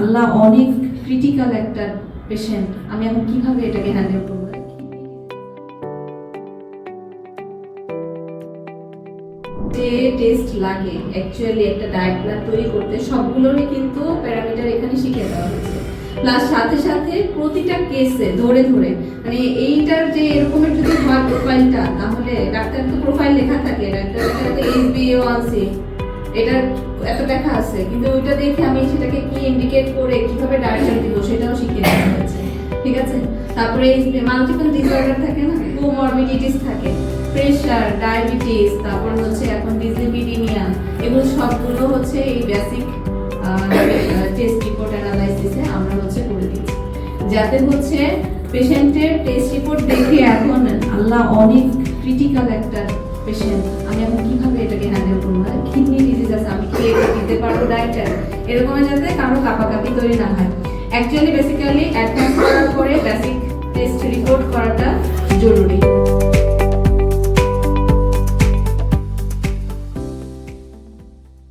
আল্লাহ অনেক ক্রিটিক্যাল একটা পেশেন্ট, আমি এখন কিভাবে এটাকে হ্যান্ডেল করবো? যে টেস্ট লাগে অ্যাকচুয়ালি একটা ডায়েট প্ল্যান তৈরি করতে, সবগুলোরই কিন্তু প্যারামিটার এখানে শিখে দেওয়া হয়েছে। প্লাস সাথে সাথে প্রতিটা কেসে ধরে ধরে মানে এইটার যে এরকমের যদি হয় প্রোফাইলটা, তাহলে ডাক্তার তো প্রোফাইল লেখা থাকে, ডাক্তার HbA1c এটা এত লেখা আছে, কিন্তু ওইটা দেখে আমি সেটাকে কি ইন্ডিকেট করে কিভাবে ডায়েট দিব সেটাও শিখিয়ে দেওয়া হয়েছে। ঠিক আছে, তারপরে মাল্টিপল ডিসঅর্ডার থাকে না, কোমরবিডিটিস থাকে, প্রেশার, ডায়াবেটিস, তারপর হচ্ছে এখন ডিসলিপিডিমিয়া, এগুলো সবগুলো হচ্ছে এই বেসিক টেস্ট রিপোর্ট অ্যানালাইসিসে আমরা হচ্ছে করে দিচ্ছি, যাতে হচ্ছে পেশেন্টের টেস্ট রিপোর্ট দেখে এখন আল্লাহ অনেক ক্রিটিক্যাল একটা পেশেন্ট, আমি এখন কিভাবে এটাকে হ্যান্ডেল করবো, কিডনি ডিজিজ আছে, আমি কি এটা দিতে পারবো ডাক্তার, এরকম যাতে কারো কাপাকাপি তৈরি না হয়। অ্যাকচুয়ালি বেসিক্যালি অ্যাডভান্স করার পরে বেসিক টেস্ট রিপোর্ট করাটা জরুরি।